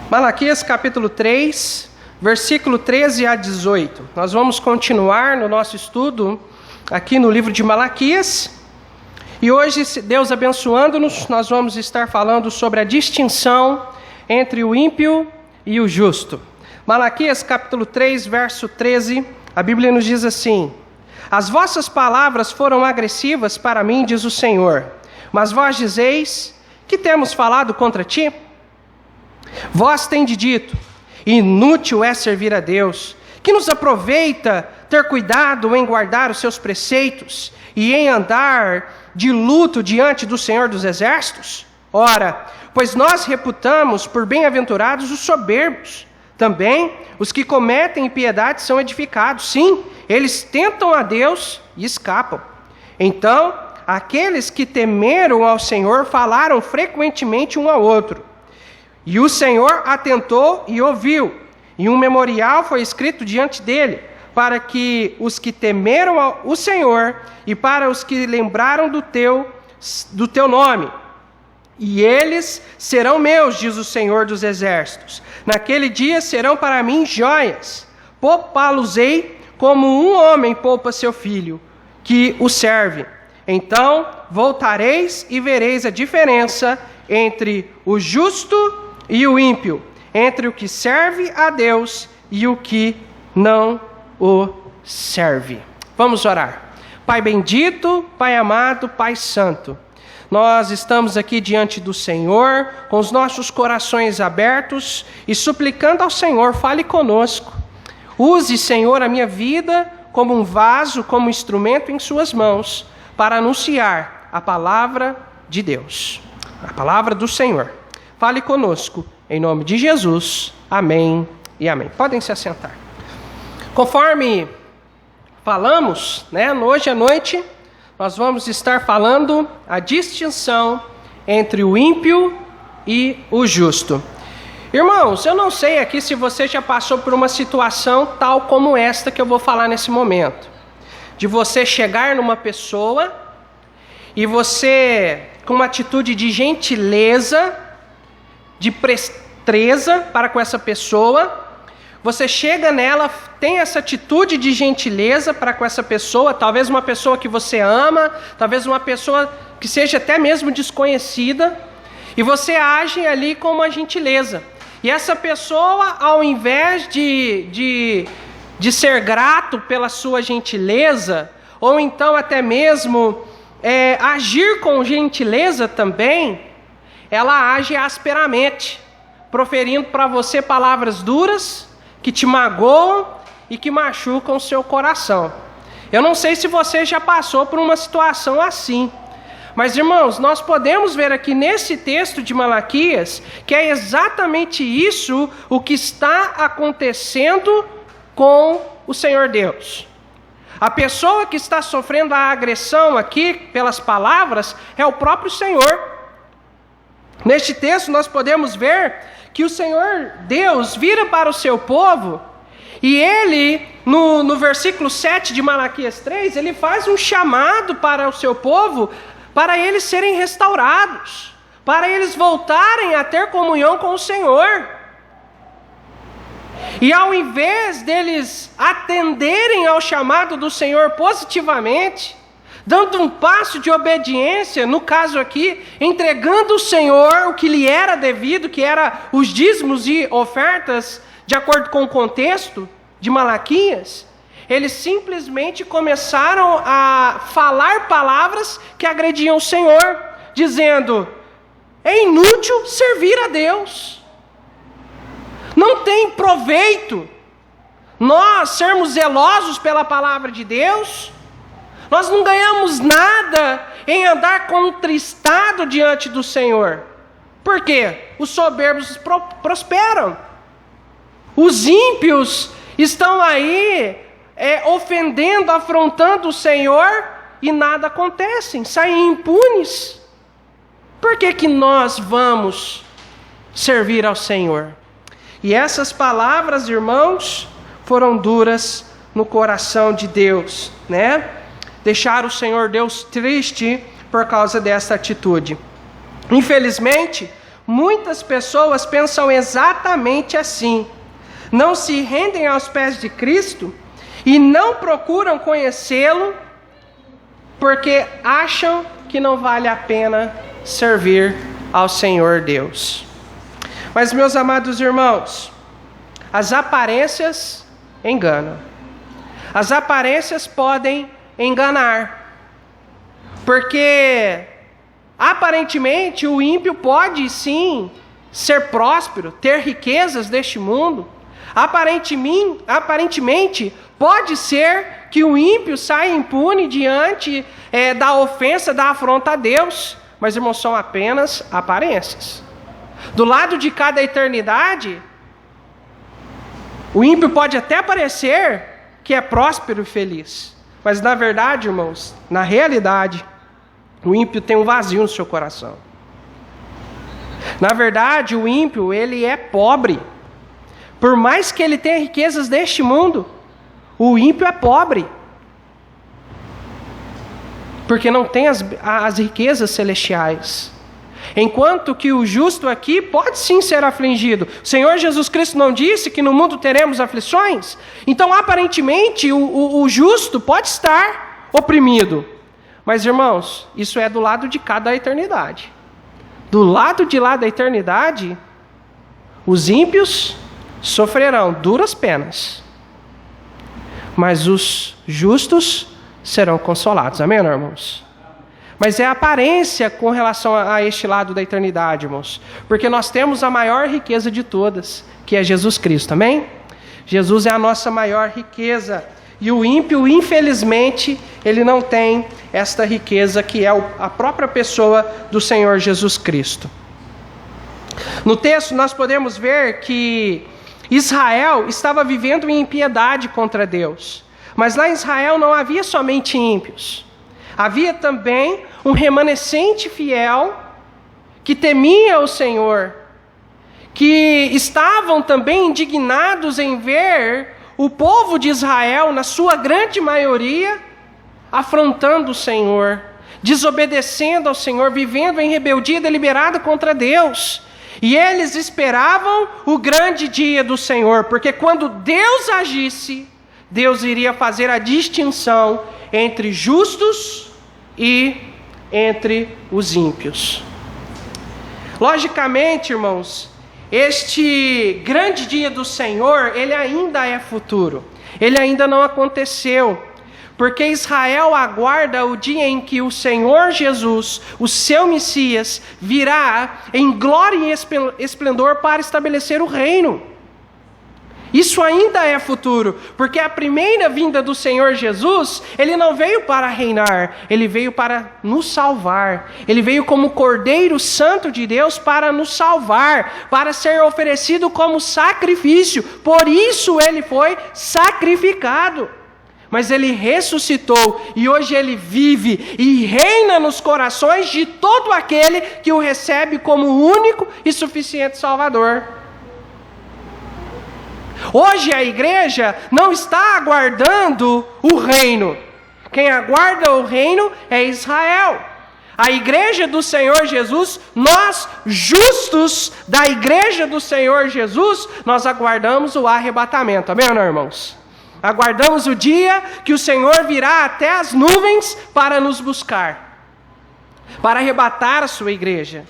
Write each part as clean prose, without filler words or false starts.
Malaquias capítulo 3, versículo 13 a 18. Nós vamos continuar no nosso estudo aqui no livro de Malaquias. E hoje, Deus abençoando-nos, nós vamos estar falando sobre a distinção entre o ímpio e o justo. Malaquias capítulo 3, verso 13, a Bíblia nos diz assim: As vossas palavras foram agressivas para mim, diz o Senhor, mas vós dizeis, que temos falado contra ti? Vós tendes dito, inútil é servir a Deus, que nos aproveita ter cuidado em guardar os seus preceitos e em andar de luto diante do Senhor dos Exércitos? Ora, pois nós reputamos por bem-aventurados os soberbos. Também os que cometem impiedade são edificados. Sim, eles tentam a Deus e escapam. Então, aqueles que temeram ao Senhor falaram frequentemente um ao outro. E o Senhor atentou e ouviu, e um memorial foi escrito diante dele, para que os que temeram o Senhor e para os que lembraram do teu nome. E eles serão meus, diz o Senhor dos Exércitos. Naquele dia serão para mim joias. Poupá-los-ei como um homem poupa seu filho, que o serve. Então voltareis e vereis a diferença entre o justo e o ímpio, entre o que serve a Deus e o que não o serve. Vamos orar. Pai bendito, Pai amado, Pai santo, nós estamos aqui diante do Senhor, com os nossos corações abertos e suplicando ao Senhor, fale conosco. Use, Senhor, a minha vida como um vaso, como um instrumento em suas mãos, para anunciar a palavra de Deus, a palavra do Senhor. Fale conosco, em nome de Jesus. Amém e amém. Podem se assentar. Conforme falamos, hoje à noite, nós vamos estar falando a distinção entre o ímpio e o justo. Irmãos, eu não sei aqui se você já passou por uma situação tal como esta que eu vou falar nesse momento. De você chegar numa pessoa e você, com uma atitude de gentileza, de presteza para com essa pessoa, você chega nela, tem essa atitude de gentileza para com essa pessoa, talvez uma pessoa que você ama, talvez uma pessoa que seja até mesmo desconhecida, e você age ali com uma gentileza. E essa pessoa, ao invés de ser grato pela sua gentileza, ou então até mesmo agir com gentileza também, ela age asperamente, proferindo para você palavras duras, que te magoam e que machucam o seu coração. Eu não sei se você já passou por uma situação assim, mas irmãos, nós podemos ver aqui nesse texto de Malaquias, que é exatamente isso o que está acontecendo com o Senhor Deus. A pessoa que está sofrendo a agressão aqui, pelas palavras, é o próprio Senhor. Neste texto nós podemos ver que o Senhor Deus vira para o seu povo e ele, no versículo 7 de Malaquias 3, ele faz um chamado para o seu povo, para eles serem restaurados, para eles voltarem a ter comunhão com o Senhor. E ao invés deles atenderem ao chamado do Senhor positivamente, dando um passo de obediência, no caso aqui, entregando ao Senhor o que lhe era devido, que era os dízimos e ofertas, de acordo com o contexto de Malaquias, eles simplesmente começaram a falar palavras que agrediam o Senhor, dizendo: é inútil servir a Deus, não tem proveito nós sermos zelosos pela palavra de Deus. Nós não ganhamos nada em andar contristado diante do Senhor. Por quê? Os soberbos prosperam. Os ímpios estão aí ofendendo, afrontando o Senhor e nada acontece, saem impunes. Por que que nós vamos servir ao Senhor? E essas palavras, irmãos, foram duras no coração de Deus, Deixar o Senhor Deus triste por causa dessa atitude. Infelizmente, muitas pessoas pensam exatamente assim. Não se rendem aos pés de Cristo e não procuram conhecê-lo porque acham que não vale a pena servir ao Senhor Deus. Mas, meus amados irmãos, as aparências enganam. As aparências podem enganar. Porque, aparentemente, o ímpio pode sim ser próspero, ter riquezas deste mundo. Aparentemente, pode ser que o ímpio saia impune diante da ofensa, da afronta a Deus. Mas, irmãos, são apenas aparências. Do lado de cada eternidade, o ímpio pode até parecer que é próspero e feliz. Mas, na verdade, irmãos, na realidade, o ímpio tem um vazio no seu coração. Na verdade, o ímpio, ele é pobre. Por mais que ele tenha riquezas deste mundo, o ímpio é pobre. Porque não tem as riquezas celestiais. Enquanto que o justo aqui pode sim ser afligido. O Senhor Jesus Cristo não disse que no mundo teremos aflições? Então, aparentemente, o justo pode estar oprimido. Mas, irmãos, isso é do lado de cá da eternidade. Do lado de lá da eternidade, os ímpios sofrerão duras penas. Mas os justos serão consolados. Amém, irmãos? Mas é a aparência com relação a este lado da eternidade, irmãos. Porque nós temos a maior riqueza de todas, que é Jesus Cristo, amém? Jesus é a nossa maior riqueza. E o ímpio, infelizmente, ele não tem esta riqueza que é a própria pessoa do Senhor Jesus Cristo. No texto nós podemos ver que Israel estava vivendo em impiedade contra Deus. Mas lá em Israel não havia somente ímpios. Havia também um remanescente fiel que temia o Senhor, que estavam também indignados em ver o povo de Israel, na sua grande maioria, afrontando o Senhor, desobedecendo ao Senhor, vivendo em rebeldia deliberada contra Deus. E eles esperavam o grande dia do Senhor, porque quando Deus agisse, Deus iria fazer a distinção entre justos e entre os ímpios. Logicamente, irmãos, este grande dia do Senhor, ele ainda é futuro. Ele ainda não aconteceu. Porque Israel aguarda o dia em que o Senhor Jesus, o seu Messias, virá em glória e esplendor para estabelecer o reino. Isso ainda é futuro, porque a primeira vinda do Senhor Jesus, ele não veio para reinar, ele veio para nos salvar. Ele veio como Cordeiro Santo de Deus para nos salvar, para ser oferecido como sacrifício. Por isso ele foi sacrificado. Mas ele ressuscitou e hoje ele vive e reina nos corações de todo aquele que o recebe como único e suficiente Salvador. Hoje a igreja não está aguardando o reino. Quem aguarda o reino é Israel. A igreja do Senhor Jesus, nós justos da igreja do Senhor Jesus, nós aguardamos o arrebatamento. Amém, irmãos? Aguardamos o dia que o Senhor virá até as nuvens para nos buscar, para arrebatar a sua igreja.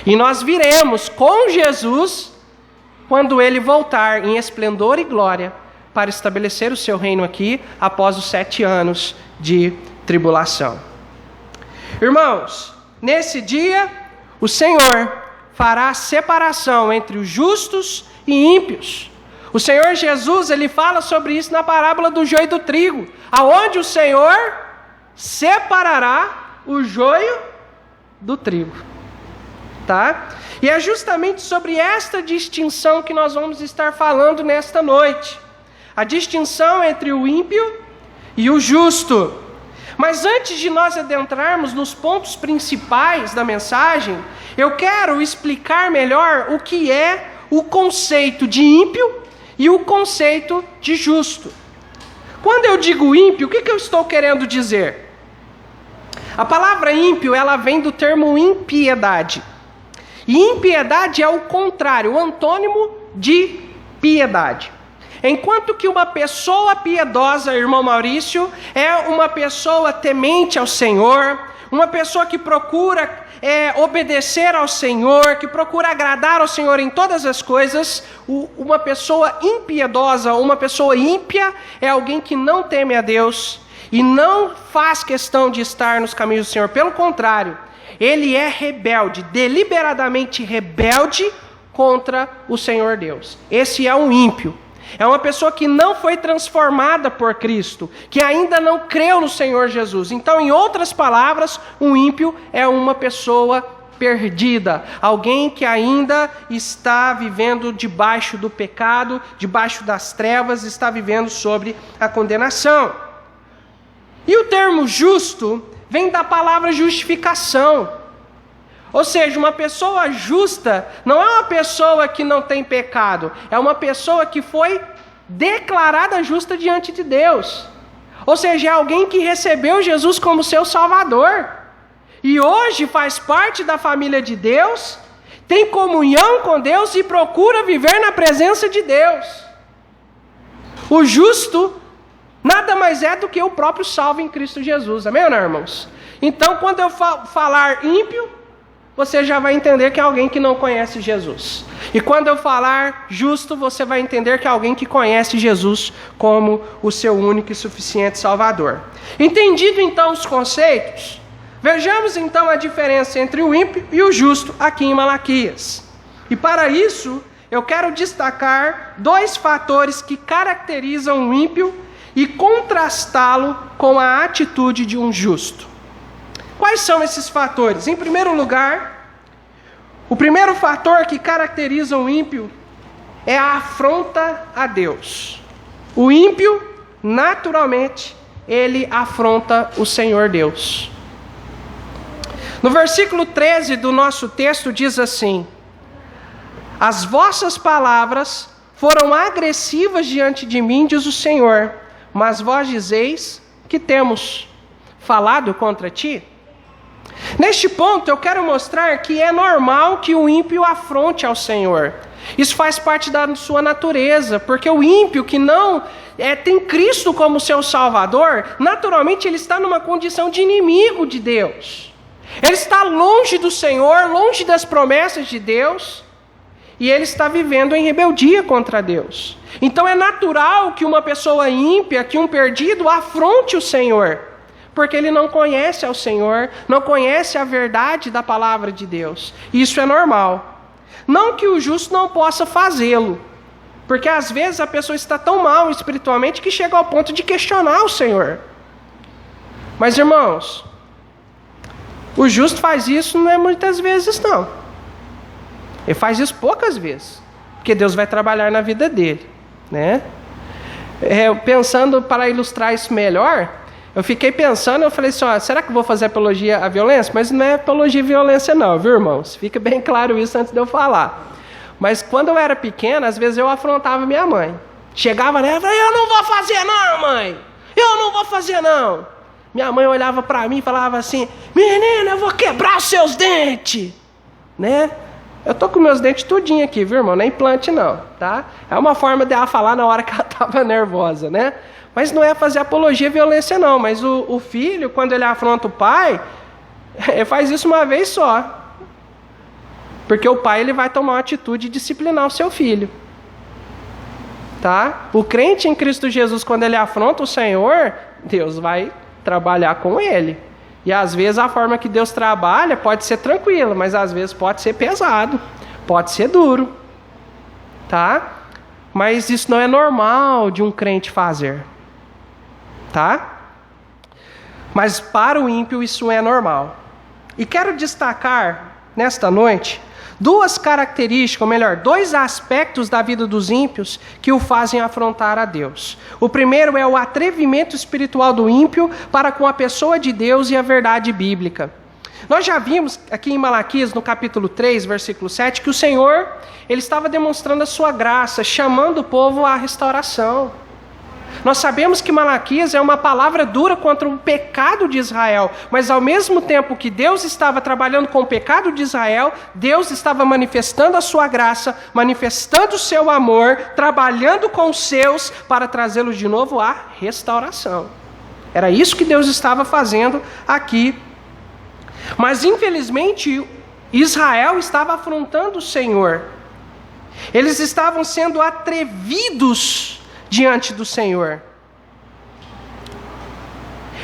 E nós viremos com Jesus quando ele voltar em esplendor e glória para estabelecer o seu reino aqui após os 7 anos de tribulação. Irmãos, nesse dia o Senhor fará a separação entre os justos e ímpios. O Senhor Jesus, ele fala sobre isso na parábola do joio e do trigo, aonde o Senhor separará o joio do trigo. Tá? E é justamente sobre esta distinção que nós vamos estar falando nesta noite. A distinção entre o ímpio e o justo. Mas antes de nós adentrarmos nos pontos principais da mensagem, eu quero explicar melhor o que é o conceito de ímpio e o conceito de justo. Quando eu digo ímpio, o que eu estou querendo dizer? A palavra ímpio, ela vem do termo impiedade. E impiedade é o contrário, o antônimo de piedade. Enquanto que uma pessoa piedosa, irmão Maurício, é uma pessoa temente ao Senhor, uma pessoa que procura obedecer ao Senhor, que procura agradar ao Senhor em todas as coisas. Uma pessoa impiedosa, uma pessoa ímpia, é alguém que não teme a Deus e não faz questão de estar nos caminhos do Senhor. Pelo contrário, ele é rebelde, deliberadamente rebelde contra o Senhor Deus. Esse é um ímpio. É uma pessoa que não foi transformada por Cristo, que ainda não creu no Senhor Jesus. Então, em outras palavras, um ímpio é uma pessoa perdida, alguém que ainda está vivendo debaixo do pecado, debaixo das trevas, está vivendo sobre a condenação. E o termo justo vem da palavra justificação. Ou seja, uma pessoa justa não é uma pessoa que não tem pecado, é uma pessoa que foi declarada justa diante de Deus. Ou seja, é alguém que recebeu Jesus como seu Salvador e hoje faz parte da família de Deus, tem comunhão com Deus e procura viver na presença de Deus. O justo nada mais é do que o próprio salvo em Cristo Jesus, amém, irmãos? Então, quando eu falar ímpio, você já vai entender que é alguém que não conhece Jesus. E quando eu falar justo, você vai entender que é alguém que conhece Jesus como o seu único e suficiente Salvador. Entendido então os conceitos, vejamos então a diferença entre o ímpio e o justo aqui em Malaquias. E para isso, eu quero destacar dois fatores que caracterizam o ímpio e contrastá-lo com a atitude de um justo. Quais são esses fatores? Em primeiro lugar, o primeiro fator que caracteriza o ímpio é a afronta a Deus. O ímpio, naturalmente, ele afronta o Senhor Deus. No versículo 13 do nosso texto diz assim: as vossas palavras foram agressivas diante de mim, diz o Senhor, mas vós dizeis que temos falado contra ti. Neste ponto eu quero mostrar que é normal que o ímpio afronte ao Senhor. Isso faz parte da sua natureza, porque o ímpio que não tem Cristo como seu Salvador, naturalmente ele está numa condição de inimigo de Deus. Ele está longe do Senhor, longe das promessas de Deus, e ele está vivendo em rebeldia contra Deus. Então é natural que uma pessoa ímpia, que um perdido, afronte o Senhor, porque ele não conhece ao Senhor, não conhece a verdade da palavra de Deus. Isso é normal. Não que o justo não possa fazê-lo, porque às vezes a pessoa está tão mal espiritualmente que chega ao ponto de questionar o Senhor. Mas, irmãos, o justo faz isso não é muitas vezes, não. Ele faz isso poucas vezes, porque Deus vai trabalhar na vida dele, né? Pensando para ilustrar isso melhor, eu fiquei pensando, eu falei assim, será que eu vou fazer apologia à violência? Mas não é apologia à violência não, viu, irmãos? Fica bem claro isso antes de eu falar. Mas quando eu era pequena, às vezes eu afrontava minha mãe. Chegava nela e falava, eu não vou fazer não, mãe! Eu não vou fazer não! Minha mãe olhava para mim e falava assim, menina, eu vou quebrar os seus dentes! Né? Eu tô com meus dentes tudinho aqui, viu, irmão? Não é implante não, tá? É uma forma de ela falar na hora que ela estava nervosa, né? Mas não é fazer apologia à violência não, mas o filho, quando ele afronta o pai, ele faz isso uma vez só. Porque o pai ele vai tomar uma atitude de disciplinar o seu filho. Tá? O crente em Cristo Jesus, quando ele afronta o Senhor, Deus vai trabalhar com ele. E às vezes a forma que Deus trabalha pode ser tranquila, mas às vezes pode ser pesado, pode ser duro. Tá? Mas isso não é normal de um crente fazer. Tá? Mas para o ímpio isso é normal. E quero destacar nesta noite duas características, ou melhor, dois aspectos da vida dos ímpios que o fazem afrontar a Deus. O primeiro é o atrevimento espiritual do ímpio para com a pessoa de Deus e a verdade bíblica. Nós já vimos aqui em Malaquias, no capítulo 3, versículo 7, que o Senhor ele estava demonstrando a sua graça, chamando o povo à restauração. Nós sabemos que Malaquias é uma palavra dura contra o pecado de Israel, mas ao mesmo tempo que Deus estava trabalhando com o pecado de Israel, Deus estava manifestando a sua graça, manifestando o seu amor, trabalhando com os seus para trazê-los de novo à restauração. Era isso que Deus estava fazendo aqui. Mas infelizmente Israel estava afrontando o Senhor. Eles estavam sendo atrevidos diante do Senhor.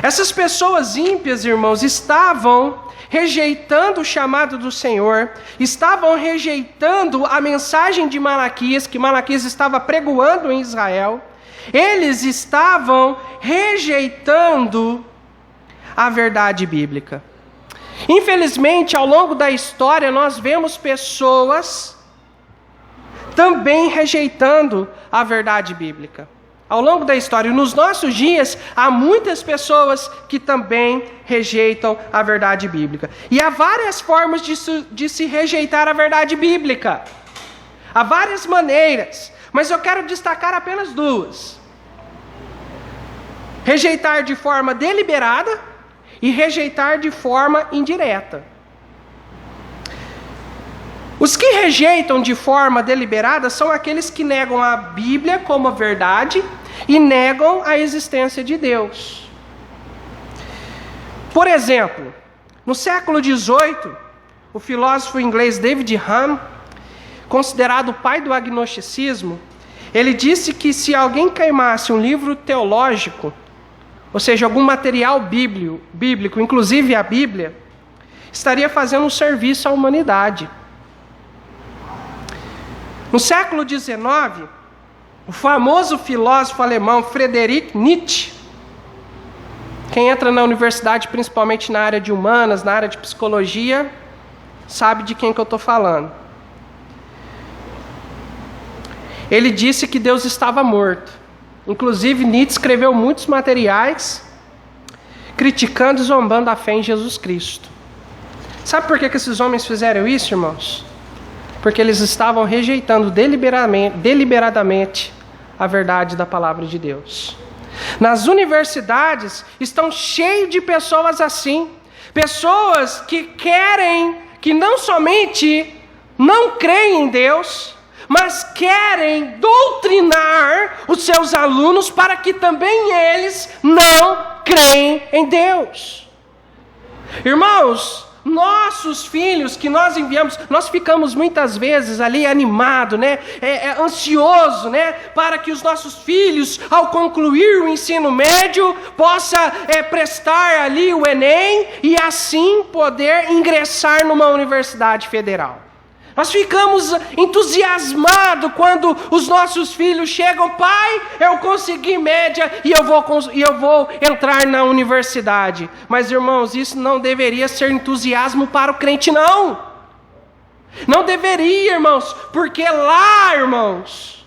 Essas pessoas ímpias, irmãos, estavam rejeitando o chamado do Senhor, estavam rejeitando a mensagem de Malaquias, que Malaquias estava pregoando em Israel. Eles estavam rejeitando a verdade bíblica. Infelizmente, ao longo da história, nós vemos pessoas também rejeitando a verdade bíblica. Ao longo da história, nos nossos dias, há muitas pessoas que também rejeitam a verdade bíblica. E há várias formas de se rejeitar a verdade bíblica. Há várias maneiras, mas eu quero destacar apenas duas. Rejeitar de forma deliberada e rejeitar de forma indireta. Os que rejeitam de forma deliberada são aqueles que negam a Bíblia como verdade e negam a existência de Deus. Por exemplo, no século XVIII, o filósofo inglês David Hume, considerado o pai do agnosticismo, ele disse que se alguém queimasse um livro teológico, ou seja, algum material bíblico, inclusive a Bíblia, estaria fazendo um serviço à humanidade. No século XIX, o famoso filósofo alemão Friedrich Nietzsche, quem entra na universidade, principalmente na área de humanas, na área de psicologia, sabe de quem que eu estou falando. Ele disse que Deus estava morto. Inclusive, Nietzsche escreveu muitos materiais criticando e zombando a fé em Jesus Cristo. Sabe por que esses homens fizeram isso, irmãos? Porque eles estavam rejeitando deliberadamente a verdade da palavra de Deus. Nas universidades estão cheios de pessoas assim. Pessoas que não somente não creem em Deus, mas querem doutrinar os seus alunos para que também eles não creem em Deus. Irmãos, nossos filhos que nós enviamos, nós ficamos muitas vezes ali animados, né? Ansioso, né? Para que os nossos filhos, ao concluir o ensino médio, possa prestar ali o Enem e assim poder ingressar numa universidade federal. Nós ficamos entusiasmados quando os nossos filhos chegam: pai, eu consegui média e eu vou entrar na universidade. Mas, irmãos, isso não deveria ser entusiasmo para o crente, não. Não deveria, irmãos, porque lá, irmãos,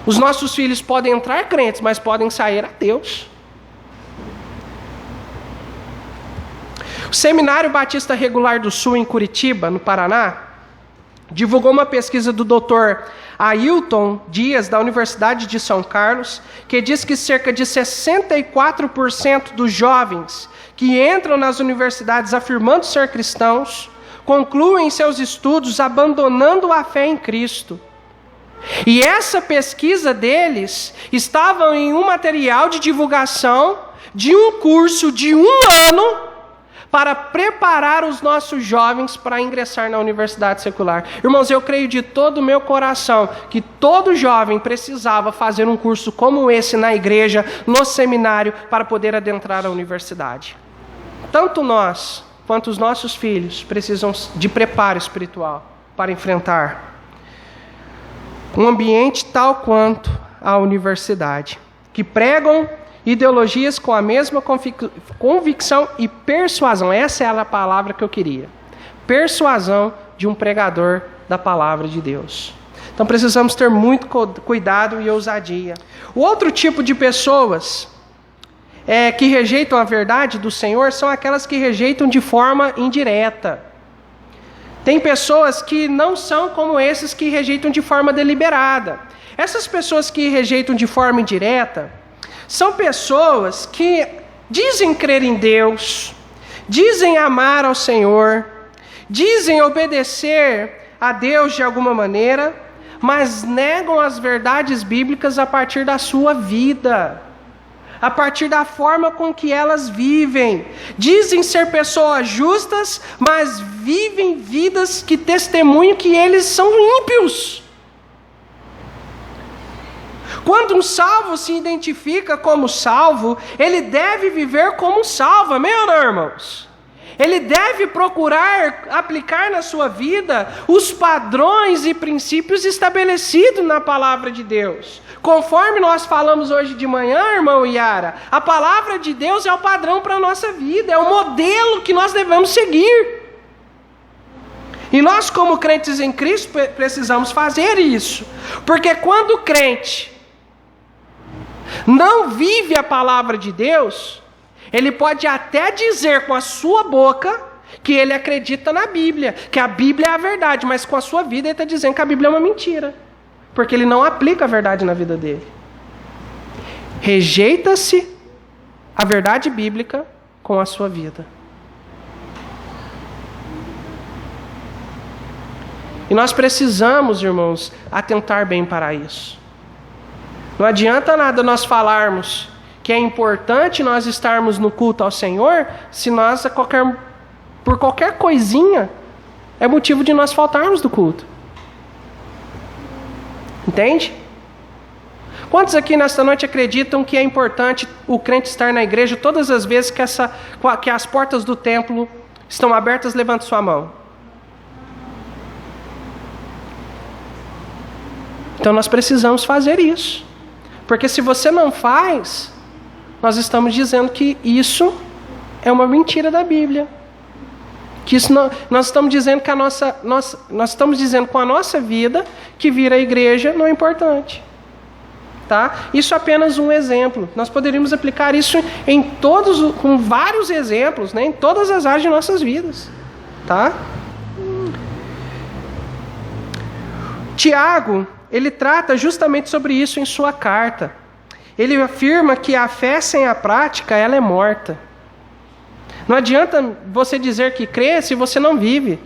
os nossos filhos podem entrar crentes, mas podem sair ateus. O Seminário Batista Regular do Sul, em Curitiba, no Paraná, divulgou uma pesquisa do Dr. Ailton Dias, da Universidade de São Carlos, que diz que cerca de 64% dos jovens que entram nas universidades afirmando ser cristãos, concluem seus estudos abandonando a fé em Cristo. E essa pesquisa deles estava em um material de divulgação de um curso de 1 ano para preparar os nossos jovens para ingressar na universidade secular. Irmãos, eu creio de todo o meu coração que todo jovem precisava fazer um curso como esse na igreja, no seminário, para poder adentrar a universidade. Tanto nós, quanto os nossos filhos, precisam de preparo espiritual para enfrentar um ambiente tal quanto a universidade, que pregam ideologias com a mesma convicção e persuasão. Essa é a palavra que eu queria. Persuasão de um pregador da palavra de Deus. Então precisamos ter muito cuidado e ousadia. O outro tipo de pessoas que rejeitam a verdade do Senhor são aquelas que rejeitam de forma indireta. Tem pessoas que não são como esses que rejeitam de forma deliberada. Essas pessoas que rejeitam de forma indireta são pessoas que dizem crer em Deus, dizem amar ao Senhor, dizem obedecer a Deus de alguma maneira, mas negam as verdades bíblicas a partir da sua vida, a partir da forma com que elas vivem. Dizem ser pessoas justas, mas vivem vidas que testemunham que eles são ímpios. Quando um salvo se identifica como salvo, ele deve viver como salvo, amém ou não, irmãos? Ele deve procurar aplicar na sua vida os padrões e princípios estabelecidos na palavra de Deus. Conforme nós falamos hoje de manhã, irmão Yara, a palavra de Deus é o padrão para a nossa vida, é o modelo que nós devemos seguir. E nós, como crentes em Cristo, precisamos fazer isso. Porque quando o crente não vive a palavra de Deus, ele pode até dizer com a sua boca que ele acredita na Bíblia, que a Bíblia é a verdade, mas com a sua vida ele está dizendo que a Bíblia é uma mentira, porque ele não aplica a verdade na vida dele. Rejeita-se a verdade bíblica com a sua vida. E nós precisamos, irmãos, atentar bem para isso. Não adianta nada nós falarmos que é importante nós estarmos no culto ao Senhor, se nós, por qualquer coisinha, é motivo de nós faltarmos do culto. Entende? Quantos aqui nesta noite acreditam que é importante o crente estar na igreja todas as vezes que as portas do templo estão abertas? Levante sua mão. Então nós precisamos fazer isso. Porque se você não faz, nós estamos dizendo que isso é uma mentira da Bíblia. Que isso não, nós estamos dizendo que nós estamos dizendo com a nossa vida que vir à igreja não é importante. Tá? Isso é apenas um exemplo. Nós poderíamos aplicar isso com vários exemplos, né? Em todas as áreas de nossas vidas. Tá? Tiago, ele trata justamente sobre isso em sua carta. Ele afirma que a fé sem a prática, ela é morta. Não adianta você dizer que crê se você não vive.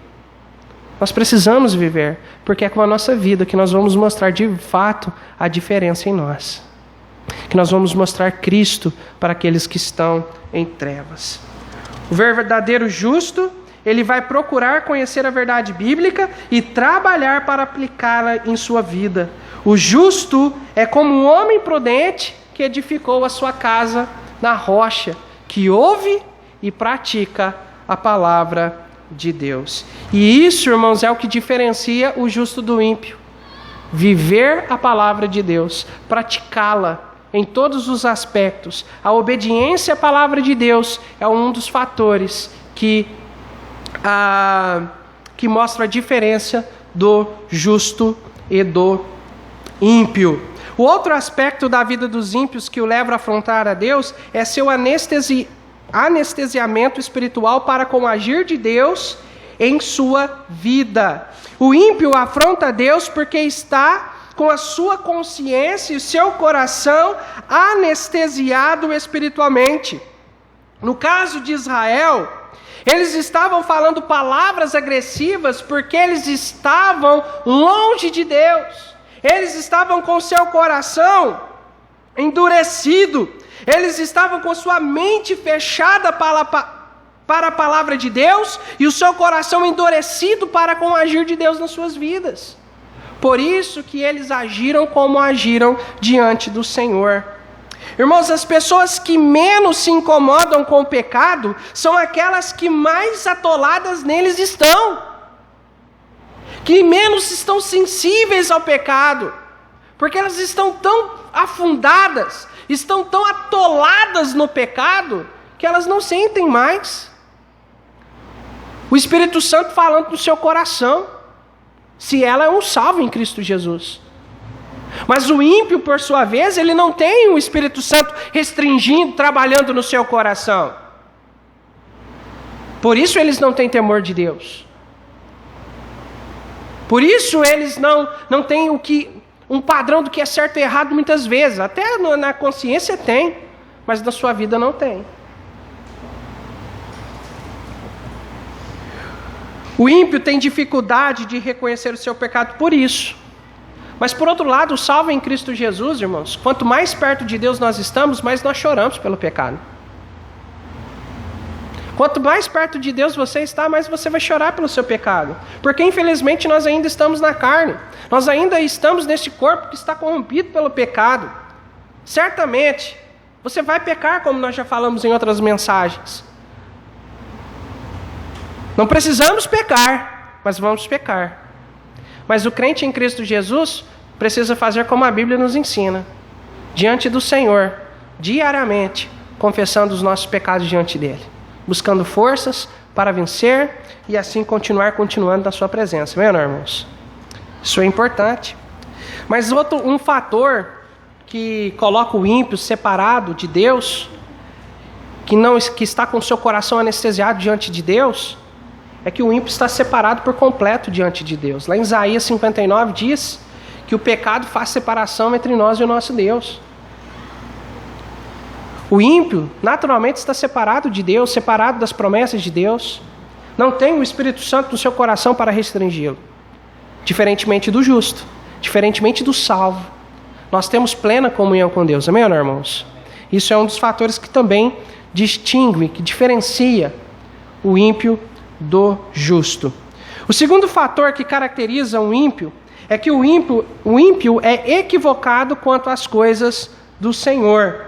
Nós precisamos viver, porque é com a nossa vida que nós vamos mostrar de fato a diferença em nós. Que nós vamos mostrar Cristo para aqueles que estão em trevas. O verdadeiro justo, ele vai procurar conhecer a verdade bíblica e trabalhar para aplicá-la em sua vida. O justo é como um homem prudente que edificou a sua casa na rocha, que ouve e pratica a palavra de Deus. E isso, irmãos, é o que diferencia o justo do ímpio. Viver a palavra de Deus, praticá-la em todos os aspectos. A obediência à palavra de Deus é um dos fatores que mostra a diferença do justo e do ímpio. O outro aspecto da vida dos ímpios que o leva a afrontar a Deus é seu anestesiamento espiritual para com o agir de Deus em sua vida. O ímpio afronta a Deus porque está com a sua consciência e seu coração anestesiado espiritualmente. No caso de Israel, eles estavam falando palavras agressivas porque eles estavam longe de Deus. Eles estavam com seu coração endurecido. Eles estavam com sua mente fechada para a palavra de Deus e o seu coração endurecido para com o agir de Deus nas suas vidas. Por isso que eles agiram como agiram diante do Senhor. Irmãos, as pessoas que menos se incomodam com o pecado são aquelas que mais atoladas neles estão. Que menos estão sensíveis ao pecado. Porque elas estão tão afundadas, estão tão atoladas no pecado, que elas não sentem mais o Espírito Santo falando no seu coração, se ela é um salvo em Cristo Jesus. Mas o ímpio, por sua vez, ele não tem o Espírito Santo restringindo, trabalhando no seu coração. Por isso eles não têm temor de Deus. Por isso eles não têm um padrão do que é certo e errado muitas vezes. Até na consciência tem, mas na sua vida não tem. O ímpio tem dificuldade de reconhecer o seu pecado por isso. Mas por outro lado, o salvo em Cristo Jesus, irmãos, quanto mais perto de Deus nós estamos, mais nós choramos pelo pecado. Quanto mais perto de Deus você está, mais você vai chorar pelo seu pecado. Porque infelizmente nós ainda estamos na carne. Nós ainda estamos neste corpo que está corrompido pelo pecado. Certamente, você vai pecar, como nós já falamos em outras mensagens. Não precisamos pecar, mas vamos pecar. Mas o crente em Cristo Jesus precisa fazer como a Bíblia nos ensina. Diante do Senhor, diariamente, confessando os nossos pecados diante dEle. Buscando forças para vencer e assim continuando na sua presença. Amém, irmãos? Isso é importante. Mas um fator que coloca o ímpio separado de Deus, que está com o seu coração anestesiado diante de Deus, é que o ímpio está separado por completo diante de Deus. Lá em Isaías 59 diz que o pecado faz separação entre nós e o nosso Deus. O ímpio naturalmente está separado de Deus, separado das promessas de Deus. Não tem o Espírito Santo no seu coração para restringi-lo. Diferentemente do justo, diferentemente do salvo. Nós temos plena comunhão com Deus. Amém, irmãos? Isso é um dos fatores que também distingue, que diferencia o ímpio do justo. O segundo fator que caracteriza um ímpio é que o ímpio é equivocado quanto às coisas do Senhor.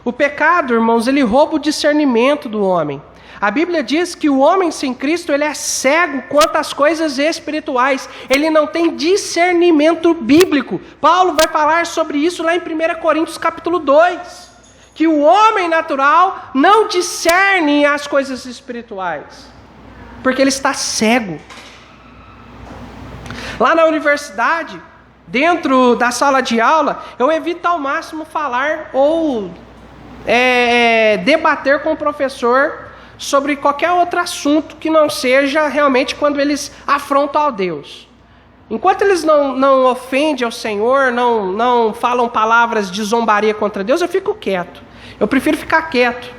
O pecado, irmãos, ele rouba o discernimento do homem. A Bíblia diz que o homem sem Cristo, ele é cego quanto às coisas espirituais. Ele não tem discernimento bíblico. Paulo vai falar sobre isso lá em 1 Coríntios capítulo 2. Que o homem natural não discerne as coisas espirituais. Porque ele está cego. Lá na universidade, dentro da sala de aula, eu evito ao máximo falar ou debater com o professor sobre qualquer outro assunto que não seja realmente quando eles afrontam a Deus. Enquanto eles não ofendem ao Senhor, não falam palavras de zombaria contra Deus, eu fico quieto. Eu prefiro ficar quieto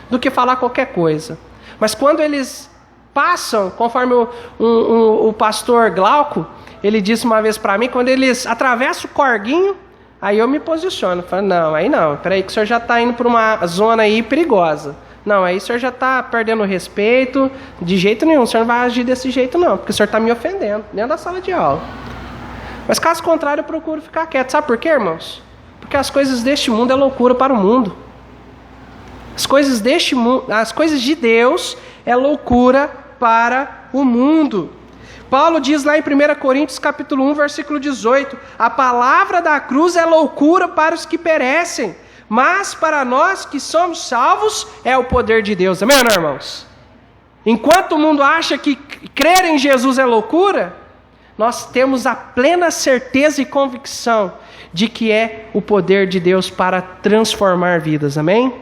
do que falar qualquer coisa. Mas quando eles passam, conforme o pastor Glauco, ele disse uma vez para mim, quando eles atravessam o corguinho, aí eu me posiciono. Falo, não, aí não, peraí que o senhor já está indo para uma zona aí perigosa. Não, aí o senhor já está perdendo o respeito, de jeito nenhum, o senhor não vai agir desse jeito não, porque o senhor está me ofendendo, dentro da sala de aula. Mas caso contrário, eu procuro ficar quieto. Sabe por quê, irmãos? Porque as coisas deste mundo é loucura para o mundo. As coisas deste mundo, as coisas de Deus é loucura para o mundo. Paulo diz lá em 1 Coríntios capítulo 1, versículo 18, a palavra da cruz é loucura para os que perecem, mas para nós que somos salvos é o poder de Deus. Amém, irmãos? Enquanto o mundo acha que crer em Jesus é loucura, nós temos a plena certeza e convicção de que é o poder de Deus para transformar vidas. Amém?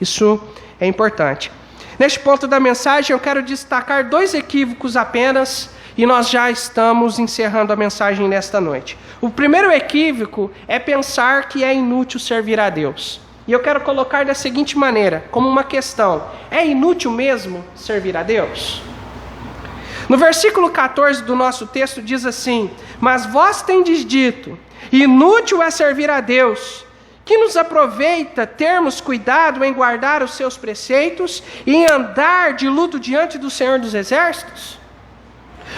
Isso é importante. Neste ponto da mensagem eu quero destacar 2 equívocos apenas e nós já estamos encerrando a mensagem nesta noite. O primeiro equívoco é pensar que é inútil servir a Deus. E eu quero colocar da seguinte maneira, como uma questão. É inútil mesmo servir a Deus? No versículo 14 do nosso texto diz assim, mas vós tendes dito, inútil é servir a Deus, que nos aproveita termos cuidado em guardar os seus preceitos e em andar de luto diante do Senhor dos Exércitos?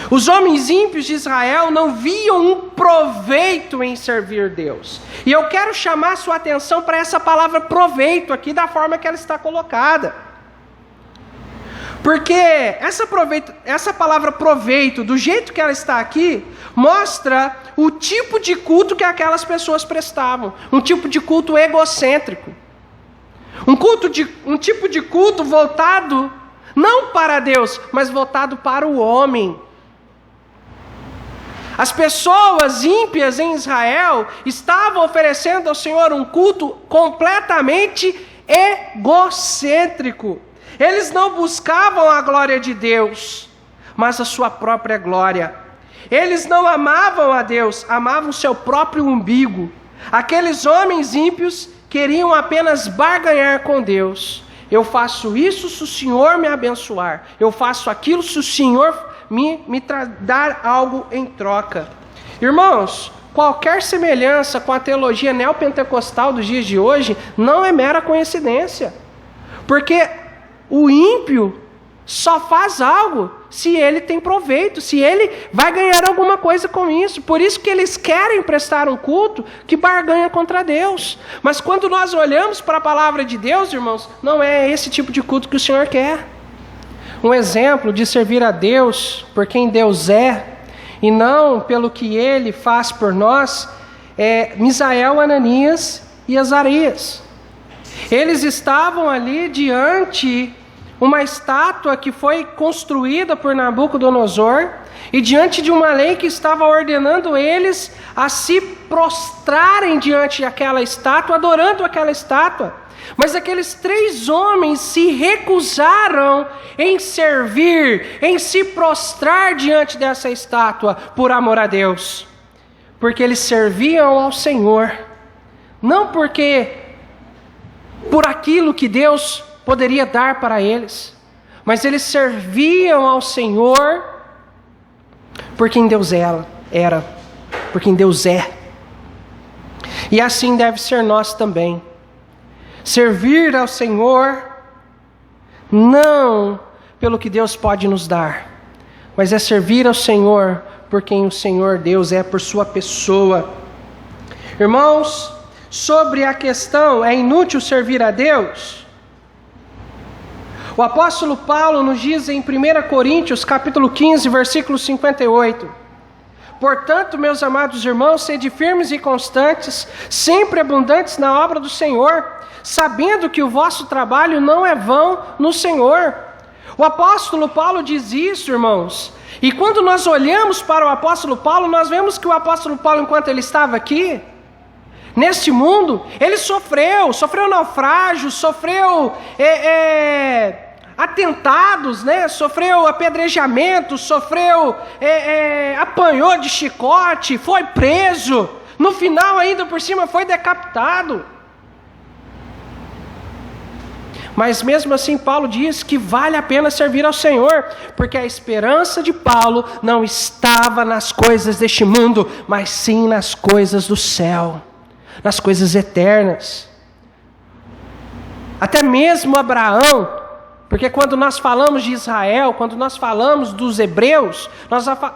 Os homens ímpios de Israel não viam um proveito em servir Deus. E eu quero chamar a sua atenção para essa palavra proveito aqui, da forma que ela está colocada. Porque essa palavra proveito, do jeito que ela está aqui, mostra o tipo de culto que aquelas pessoas prestavam. Um tipo de culto egocêntrico. Um tipo de culto voltado não para Deus, mas voltado para o homem. As pessoas ímpias em Israel estavam oferecendo ao Senhor um culto completamente egocêntrico. Eles não buscavam a glória de Deus, mas a sua própria glória. Eles não amavam a Deus, amavam o seu próprio umbigo. Aqueles homens ímpios queriam apenas barganhar com Deus. Eu faço isso se o Senhor me abençoar. Eu faço aquilo se o Senhor me dar algo em troca. Irmãos, qualquer semelhança com a teologia neopentecostal dos dias de hoje não é mera coincidência. Porque o ímpio só faz algo se ele tem proveito, se ele vai ganhar alguma coisa com isso. Por isso que eles querem prestar um culto que barganha contra Deus. Mas quando nós olhamos para a palavra de Deus, irmãos, não é esse tipo de culto que o Senhor quer. Um exemplo de servir a Deus por quem Deus é, e não pelo que Ele faz por nós, é Misael, Ananias e Azarias. Eles estavam ali diante uma estátua que foi construída por Nabucodonosor, e diante de uma lei que estava ordenando eles a se prostrarem diante daquela estátua, adorando aquela estátua. Mas aqueles 3 homens se recusaram em servir, em se prostrar diante dessa estátua, por amor a Deus. Porque eles serviam ao Senhor, não porque por aquilo que Deus poderia dar para eles, mas eles serviam ao Senhor por quem Deus era, por quem Deus é. E assim deve ser nós também. Servir ao Senhor não pelo que Deus pode nos dar, mas é servir ao Senhor por quem o Senhor Deus é, por sua pessoa. Irmãos, sobre a questão, é inútil servir a Deus? O apóstolo Paulo nos diz em 1 Coríntios, capítulo 15, versículo 58. Portanto, meus amados irmãos, sede firmes e constantes, sempre abundantes na obra do Senhor, sabendo que o vosso trabalho não é vão no Senhor. O apóstolo Paulo diz isso, irmãos. E quando nós olhamos para o apóstolo Paulo, nós vemos que o apóstolo Paulo, enquanto ele estava aqui, neste mundo, ele sofreu naufrágio, sofreu atentados, né? Sofreu apedrejamento, apanhou de chicote, foi preso, no final ainda por cima foi decapitado. Mas mesmo assim Paulo diz que vale a pena servir ao Senhor, porque a esperança de Paulo não estava nas coisas deste mundo, mas sim nas coisas do céu, nas coisas eternas. Até mesmo Abraão, porque quando nós falamos de Israel, quando nós falamos dos hebreus,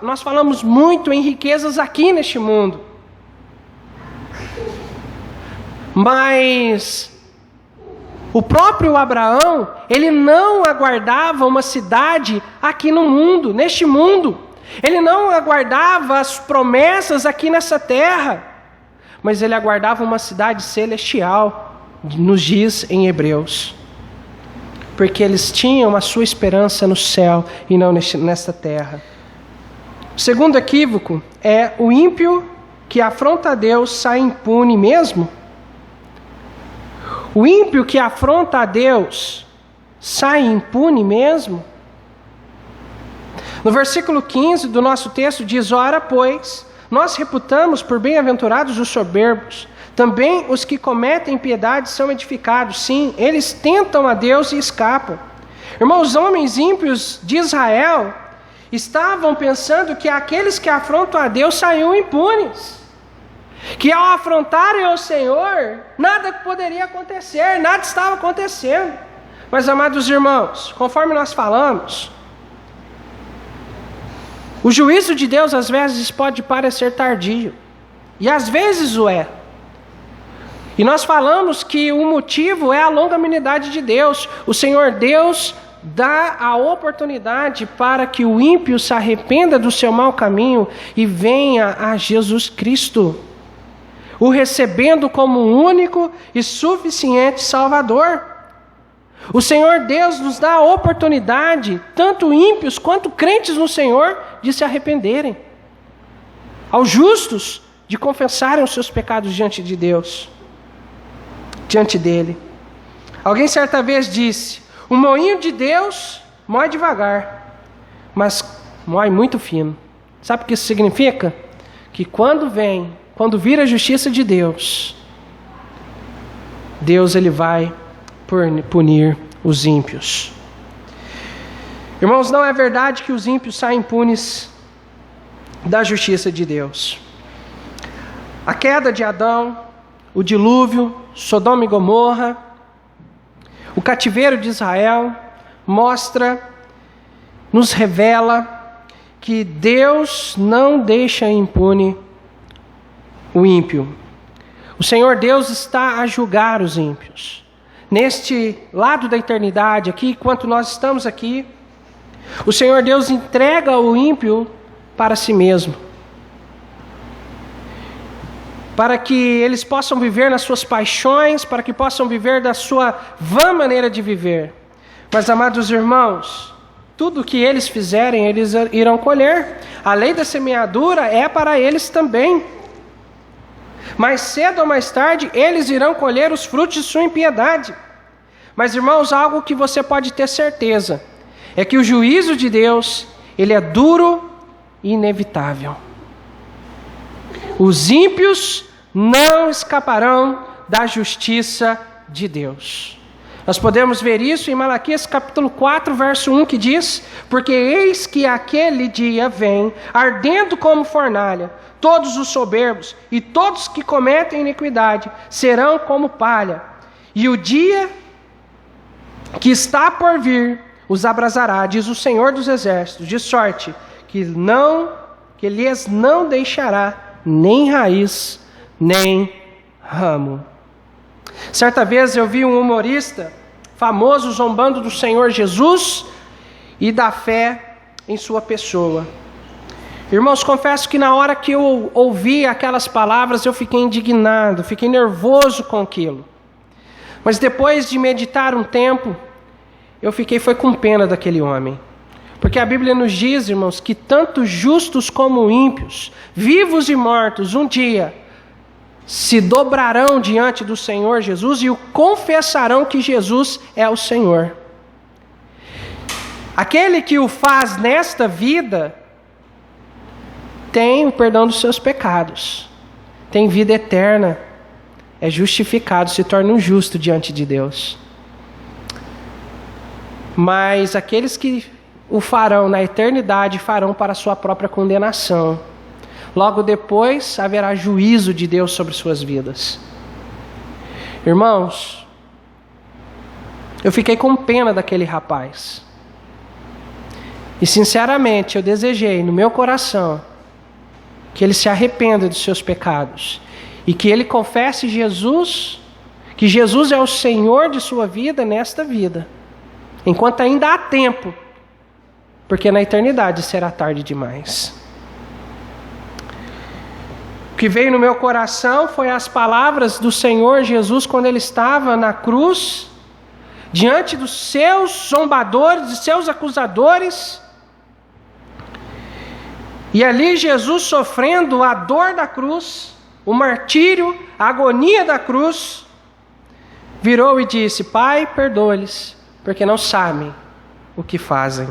nós falamos muito em riquezas aqui neste mundo. Mas o próprio Abraão, ele não aguardava uma cidade aqui no mundo, neste mundo. Ele não aguardava as promessas aqui nessa terra, mas ele aguardava uma cidade celestial, nos diz em Hebreus. Porque eles tinham a sua esperança no céu e não nesta terra. O segundo equívoco é o ímpio que afronta a Deus sai impune mesmo. O ímpio que afronta a Deus sai impune mesmo? No versículo 15 do nosso texto diz: ora, pois, nós reputamos por bem-aventurados os soberbos. Também os que cometem impiedade são edificados. Sim, eles tentam a Deus e escapam. Irmãos, os homens ímpios de Israel estavam pensando que aqueles que afrontam a Deus saíam impunes. Que ao afrontarem ao Senhor, nada poderia acontecer, nada estava acontecendo. Mas, amados irmãos, conforme nós falamos, o juízo de Deus às vezes pode parecer tardio, e às vezes o é. E nós falamos que o motivo é a longanimidade de Deus. O Senhor Deus dá a oportunidade para que o ímpio se arrependa do seu mau caminho e venha a Jesus Cristo, o recebendo como único e suficiente Salvador. O Senhor Deus nos dá a oportunidade, tanto ímpios quanto crentes no Senhor, de se arrependerem. Aos justos, de confessarem os seus pecados diante de Deus, diante dele. Alguém certa vez disse: o moinho de Deus mói devagar, mas mói muito fino. Sabe o que isso significa? Que quando vir a justiça de Deus, Deus ele vai punir os ímpios. Irmãos, não é verdade que os ímpios saem impunes da justiça de Deus. A queda de Adão, o dilúvio, Sodoma e Gomorra, o cativeiro de Israel, nos revela que Deus não deixa impune o ímpio. O Senhor Deus está a julgar os ímpios. Neste lado da eternidade aqui, enquanto nós estamos aqui, o Senhor Deus entrega o ímpio para si mesmo, para que eles possam viver nas suas paixões, para que possam viver da sua vã maneira de viver. Mas, amados irmãos, tudo que eles fizerem, eles irão colher. A lei da semeadura é para eles também. Mais cedo ou mais tarde, eles irão colher os frutos de sua impiedade. Mas, irmãos, algo que você pode ter certeza, é que o juízo de Deus, ele é duro e inevitável. Os ímpios não escaparão da justiça de Deus. Nós podemos ver isso em Malaquias capítulo 4, verso 1, que diz: porque eis que aquele dia vem, ardendo como fornalha, todos os soberbos e todos que cometem iniquidade serão como palha, e o dia que está por vir os abrasará, diz o Senhor dos Exércitos, de sorte que lhes não deixará nem raiz, nem ramo. Certa vez eu vi um humorista famoso zombando do Senhor Jesus e da fé em sua pessoa. Irmãos, confesso que na hora que eu ouvi aquelas palavras, eu fiquei indignado, fiquei nervoso com aquilo. Mas depois de meditar um tempo, eu foi com pena daquele homem. Porque a Bíblia nos diz, irmãos, que tanto justos como ímpios, vivos e mortos, um dia se dobrarão diante do Senhor Jesus e o confessarão que Jesus é o Senhor. Aquele que o faz nesta vida tem o perdão dos seus pecados, tem vida eterna, é justificado, se torna um justo diante de Deus. Mas aqueles que o farão na eternidade, farão para a sua própria condenação. Logo depois haverá juízo de Deus sobre suas vidas. Irmãos, eu fiquei com pena daquele rapaz. E sinceramente eu desejei no meu coração que ele se arrependa dos seus pecados e que ele confesse Jesus, que Jesus é o Senhor de sua vida nesta vida, enquanto ainda há tempo, porque na eternidade será tarde demais. O que veio no meu coração foi as palavras do Senhor Jesus quando ele estava na cruz, diante dos seus zombadores, de seus acusadores, e ali Jesus sofrendo a dor da cruz, o martírio, a agonia da cruz, virou e disse: Pai, perdoa-lhes, porque não sabem o que fazem.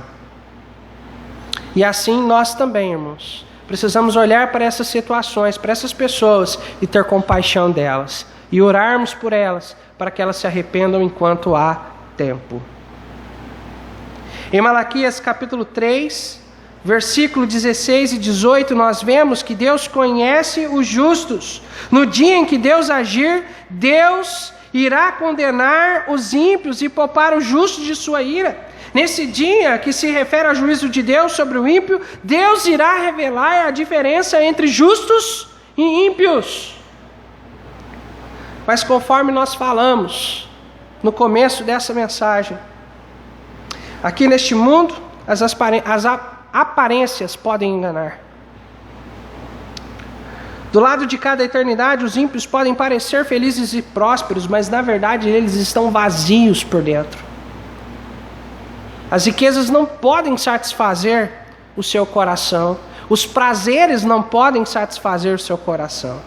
E assim nós também, irmãos, precisamos olhar para essas situações, para essas pessoas e ter compaixão delas. E orarmos por elas, para que elas se arrependam enquanto há tempo. Em Malaquias capítulo 3, versículo 16 e 18, nós vemos que Deus conhece os justos. No dia em que Deus agir, Deus irá condenar os ímpios e poupar os justos de sua ira. Nesse dia que se refere ao juízo de Deus sobre o ímpio, Deus irá revelar a diferença entre justos e ímpios. Mas conforme nós falamos no começo dessa mensagem, aqui neste mundo, as aparências podem enganar. Do lado de cada eternidade, os ímpios podem parecer felizes e prósperos, mas na verdade eles estão vazios por dentro. As riquezas não podem satisfazer o seu coração. Os prazeres não podem satisfazer o seu coração.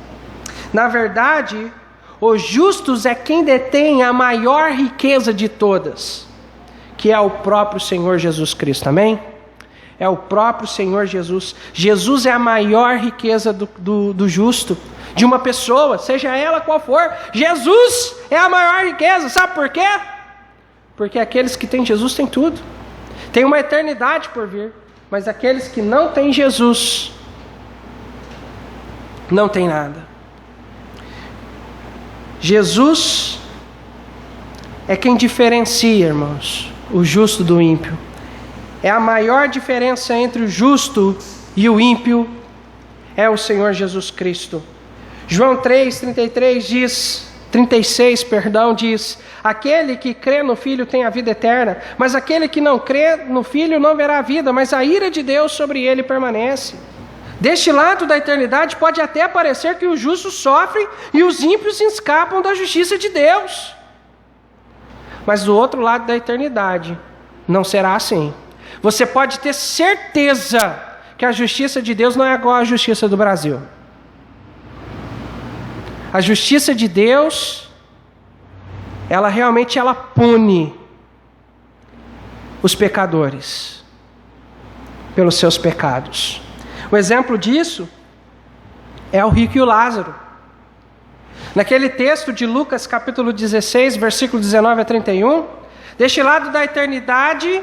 Na verdade, os justos é quem detém a maior riqueza de todas, que é o próprio Senhor Jesus Cristo. Amém? é o próprio Senhor Jesus. Jesus é a maior riqueza do justo, de uma pessoa, seja ela qual for. Jesus é a maior riqueza. Sabe por quê? Porque aqueles que têm Jesus têm tudo. Tem uma eternidade por vir. Mas aqueles que não têm Jesus não têm nada. Jesus é quem diferencia, irmãos, o justo do ímpio. É a maior diferença entre o justo e o ímpio, é o Senhor Jesus Cristo. João 36 diz: aquele que crê no Filho tem a vida eterna, mas aquele que não crê no Filho não verá a vida, mas a ira de Deus sobre ele permanece. Deste lado da eternidade pode até parecer que os justos sofrem e os ímpios escapam da justiça de Deus. Mas do outro lado da eternidade não será assim. Você pode ter certeza que a justiça de Deus não é igual à justiça do Brasil. A justiça de Deus, ela realmente pune os pecadores pelos seus pecados. O exemplo disso é o rico e o Lázaro. Naquele texto de Lucas capítulo 16, versículo 19 a 31, deste lado da eternidade,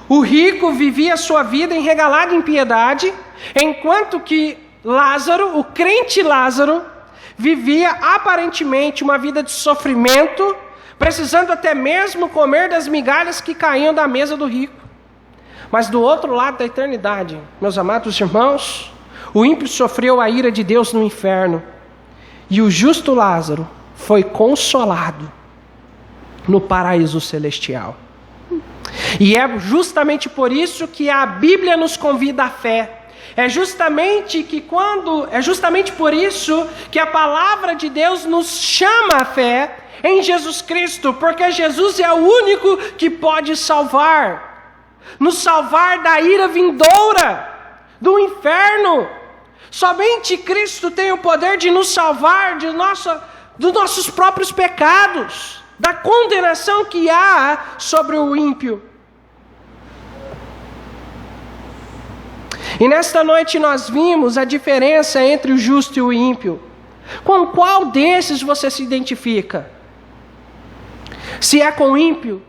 o rico vivia a sua vida regalado em piedade, enquanto que Lázaro, o crente Lázaro, vivia aparentemente uma vida de sofrimento, precisando até mesmo comer das migalhas que caíam da mesa do rico. Mas do outro lado da eternidade, meus amados irmãos, o ímpio sofreu a ira de Deus no inferno, e o justo Lázaro foi consolado no paraíso celestial. E é justamente por isso que a Bíblia nos convida à fé. É justamente por isso que a palavra de Deus nos chama à fé em Jesus Cristo, porque Jesus é o único que pode nos salvar da ira vindoura, do inferno. Somente Cristo tem o poder de nos salvar dos nossos próprios pecados, da condenação que há sobre o ímpio. E nesta noite nós vimos a diferença entre o justo e o ímpio. Com qual desses você se identifica? Se é com o ímpio,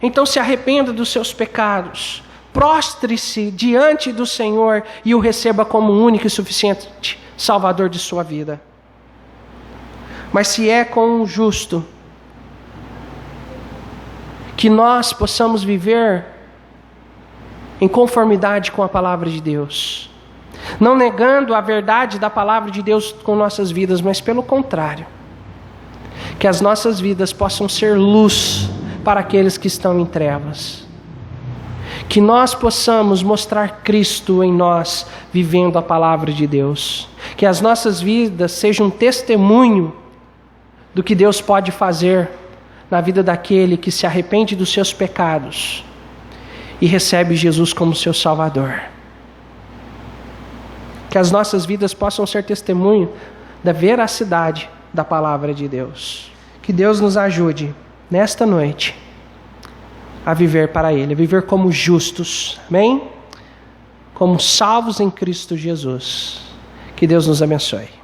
então se arrependa dos seus pecados. Prostre-se diante do Senhor e o receba como o único e suficiente Salvador de sua vida. Mas se é com o justo, que nós possamos viver em conformidade com a palavra de Deus, não negando a verdade da palavra de Deus com nossas vidas, mas pelo contrário, que as nossas vidas possam ser luz para aqueles que estão em trevas, que nós possamos mostrar Cristo em nós, vivendo a palavra de Deus, que as nossas vidas sejam um testemunho do que Deus pode fazer na vida daquele que se arrepende dos seus pecados e recebe Jesus como seu Salvador. Que as nossas vidas possam ser testemunho da veracidade da palavra de Deus. Que Deus nos ajude nesta noite a viver para Ele, a viver como justos, amém? Como salvos em Cristo Jesus. Que Deus nos abençoe.